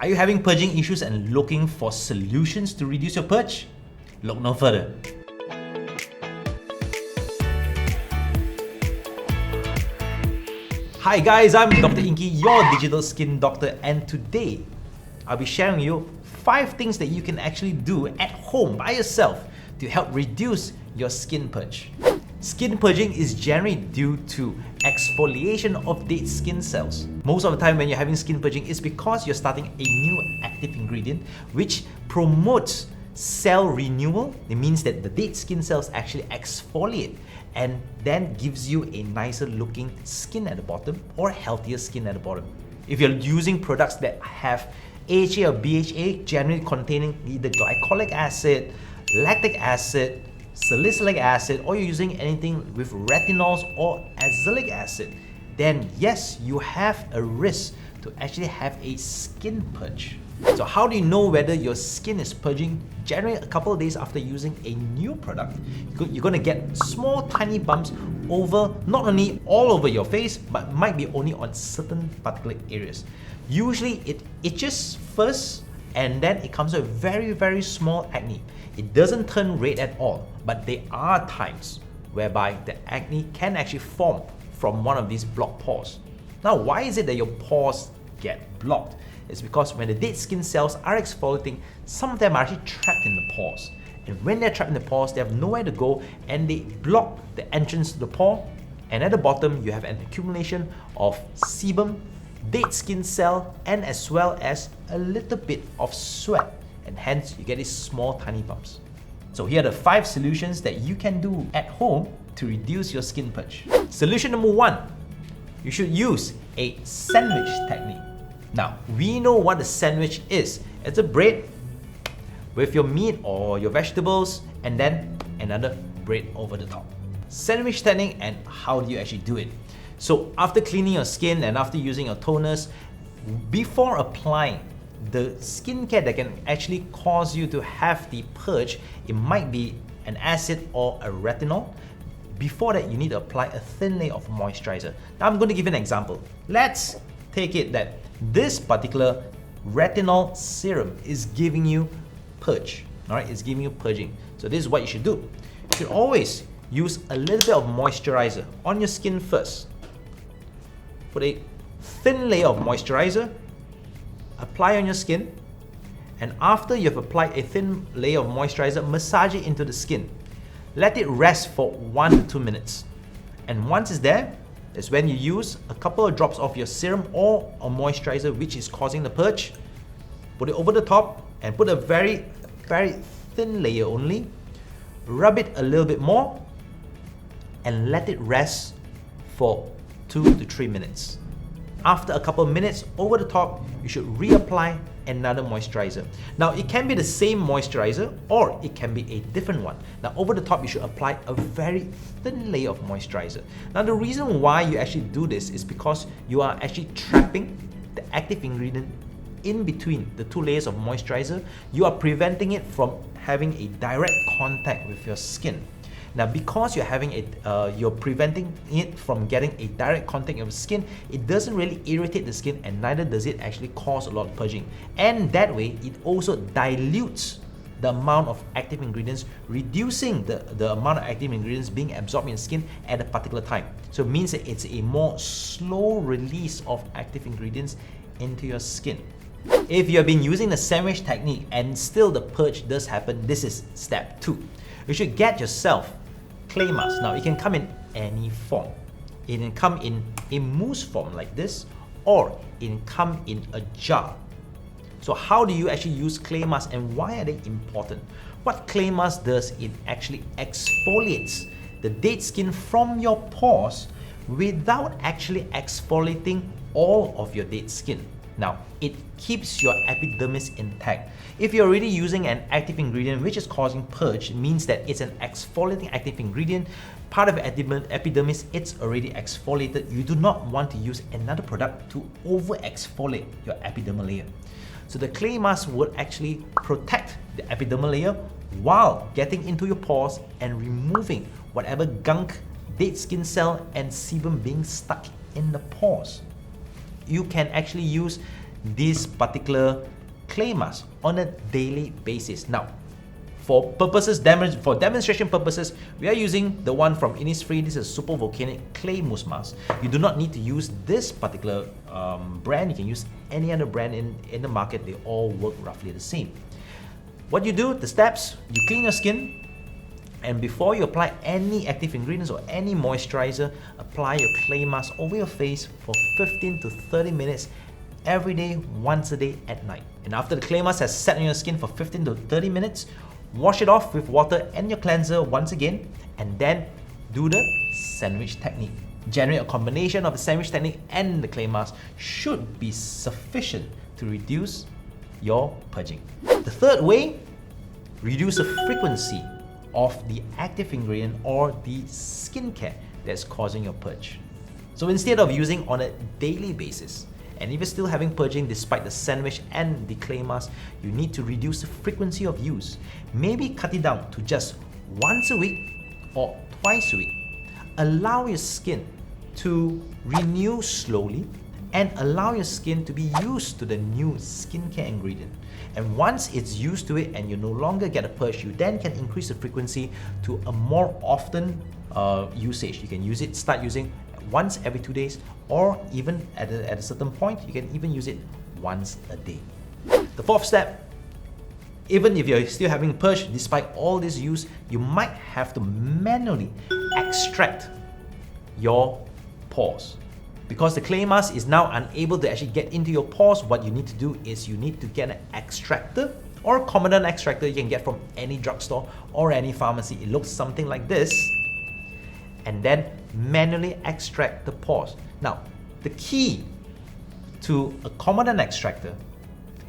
Are you having purging issues and looking for solutions to reduce your purge? Look no further. Hi guys, I'm Dr. Inky, your digital skin doctor, and today I'll be sharing with you 5 things that you can actually do at home by yourself to help reduce your skin purge. Skin purging is generally due to exfoliation of dead skin cells. Most of the time when you're having skin purging, it's because you're starting a new active ingredient which promotes cell renewal. It means that the dead skin cells actually exfoliate and then gives you a nicer looking skin at the bottom or healthier skin at the bottom. If you're using products that have AHA or BHA, generally containing either glycolic acid, lactic acid, salicylic acid, or you're using anything with retinols or azelaic acid, then yes, you have a risk to actually have a skin purge. So how do you know whether your skin is purging? Generally, a couple of days after using a new product, you're going to get small tiny bumps over, not only all over your face, but might be only on certain particular areas. Usually it itches first and then it comes with very small acne. It doesn't turn red at all, but there are times whereby the acne can actually form from one of these blocked pores. Now, why is it that your pores get blocked? It's because when the dead skin cells are exfoliating, some of them are actually trapped in the pores. And when they're trapped in the pores, they have nowhere to go and they block the entrance to the pore. And at the bottom, you have an accumulation of sebum, dead skin cell, and as well as a little bit of sweat. And hence, you get these small tiny bumps. So here are the 5 solutions that you can do at home to reduce your skin purge. Solution number 1, you should use a sandwich technique. Now, we know what a sandwich is. It's a bread with your meat or your vegetables and then another bread over the top. Sandwich technique, and how do you actually do it? So after cleaning your skin and after using your toners, before applying the skincare that can actually cause you to have the purge, it might be an acid or a retinol. Before that, you need to apply a thin layer of moisturizer. Now I'm going to give you an example. Let's take it that this particular retinol serum is giving you purge. Alright, it's giving you purging. So this is what you should do. You should always use a little bit of moisturizer on your skin first. Put a thin layer of moisturizer, apply on your skin, and after you've applied a thin layer of moisturizer, massage it into the skin. Let it rest for 1 to 2 minutes. And once it's there, is when you use a couple of drops of your serum or a moisturizer which is causing the purge. Put it over the top and put a very thin layer only. Rub it a little bit more and let it rest for 2 to 3 minutes. After a couple of minutes, over the top, you should reapply another moisturizer. Now, it can be the same moisturizer or it can be a different one. Now, over the top, you should apply a very thin layer of moisturizer. Now, the reason why you actually do this is because you are actually trapping the active ingredient in between the 2 layers of moisturizer. You are preventing it from having a direct contact with your skin. Now, because you're preventing it from getting a direct contact with the skin, it doesn't really irritate the skin and neither does it actually cause a lot of purging. And that way, it also dilutes the amount of active ingredients, reducing the amount of active ingredients being absorbed in the skin at a particular time. So it means that it's a more slow release of active ingredients into your skin. If you have been using the sandwich technique and still the purge does happen, this is step 2. You should get yourself clay mask. Now, it can come in any form. It can come in a mousse form like this, or it can come in a jar. So how do you actually use clay masks and why are they important? What clay mask does, it actually exfoliates the dead skin from your pores without actually exfoliating all of your dead skin. Now, it keeps your epidermis intact. If you're already using an active ingredient which is causing purge, it means that it's an exfoliating active ingredient. Part of your epidermis, it's already exfoliated. You do not want to use another product to over-exfoliate your epidermal layer. So the clay mask would actually protect the epidermal layer while getting into your pores and removing whatever gunk, dead skin cell, and sebum being stuck in the pores. You can actually use this particular clay mask on a daily basis. Now, for demonstration purposes, we are using the one from Innisfree. This is a super volcanic clay mousse mask. You do not need to use this particular brand. You can use any other brand in the market. They all work roughly the same. What you do, the steps, you clean your skin, and before you apply any active ingredients or any moisturizer, apply your clay mask over your face for 15 to 30 minutes every day, once a day at night. And after the clay mask has set on your skin for 15 to 30 minutes, wash it off with water and your cleanser once again, and then do the sandwich technique. Generate a combination of the sandwich technique and the clay mask should be sufficient to reduce your purging. The third way, reduce the frequency of the active ingredient or the skincare that's causing your purge. So instead of using on a daily basis, and if you're still having purging despite the sandwich and the clay mask, you need to reduce the frequency of use. Maybe cut it down to just once a week or twice a week. Allow your skin to renew slowly and allow your skin to be used to the new skincare ingredient. And once it's used to it and you no longer get a purge, you then can increase the frequency to a more often usage. You can start using once every 2 days, or even at a certain point, you can even use it once a day. The fourth step, even if you're still having purge despite all this use, you might have to manually extract your pores. Because the clay mask is now unable to actually get into your pores, what you need to do is you need to get an extractor or a common extractor you can get from any drugstore or any pharmacy. It looks something like this, and then manually extract the pores. Now, the key to a common extractor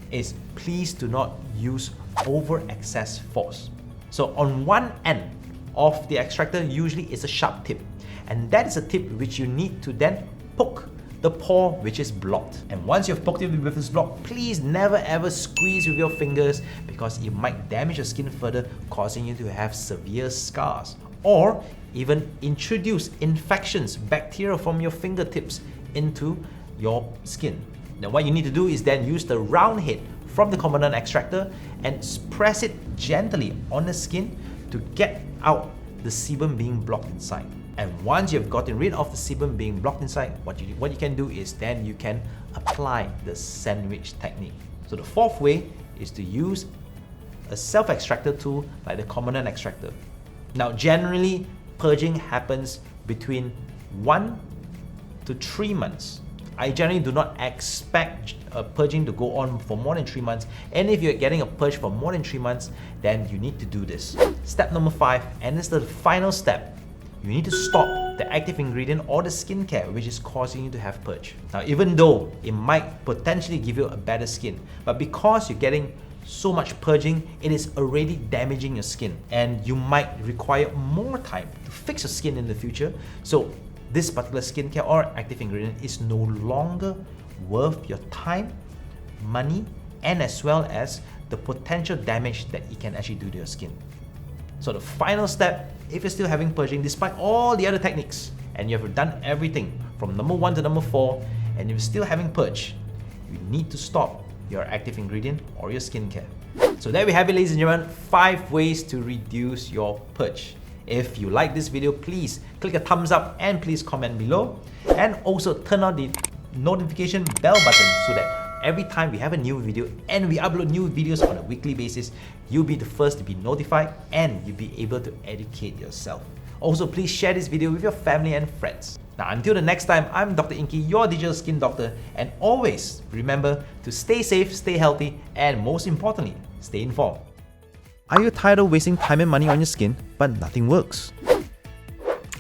is please do not use over excess force. So on one end of the extractor usually is a sharp tip, and that is a tip which you need to then poke the pore which is blocked. And once you've poked it with this block, please never ever squeeze with your fingers, because it might damage your skin further, causing you to have severe scars or even introduce infections, bacteria from your fingertips into your skin. Now what you need to do is then use the round head from the common extractor and press it gently on the skin to get out the sebum being blocked inside. And once you've gotten rid of the sebum being blocked inside, what you can do is then you can apply the sandwich technique. So the fourth way is to use a self-extractor tool like the common extractor. Now generally, purging happens between 1 to 3 months. I generally do not expect purging to go on for more than 3 months, and if you're getting a purge for more than 3 months, then you need to do this. Step number 5, and this is the final step. You need to stop the active ingredient or the skincare which is causing you to have purge. Now, even though it might potentially give you a better skin, but because you're getting so much purging, it is already damaging your skin, and you might require more time to fix your skin in the future. So this particular skincare or active ingredient is no longer worth your time, money, and as well as the potential damage that it can actually do to your skin. So the final step, if you're still having purging despite all the other techniques, and you have done everything from number 1 to number 4, and you're still having purge, you need to stop your active ingredient or your skincare. So there we have it, ladies and gentlemen, 5 ways to reduce your purge. If you like this video, please click a thumbs up and please comment below, and also turn on the notification bell button so that every time we have a new video and we upload new videos on a weekly basis, you'll be the first to be notified and you'll be able to educate yourself. Also, please share this video with your family and friends. Now, until the next time, I'm Dr. Inky, your digital skin doctor, and always remember to stay safe, stay healthy, and most importantly, stay informed. Are you tired of wasting time and money on your skin, but nothing works?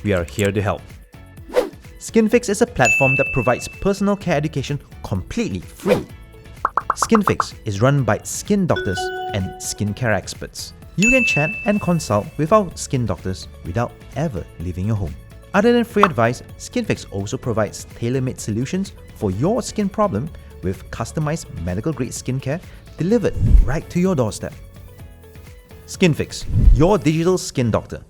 We are here to help. Skynfyx is a platform that provides personal care education completely free. Skynfyx is run by skin doctors and skincare experts. You can chat and consult with our skin doctors without ever leaving your home. Other than free advice, Skynfyx also provides tailor-made solutions for your skin problem with customized medical-grade skincare delivered right to your doorstep. Skynfyx, your digital skin doctor.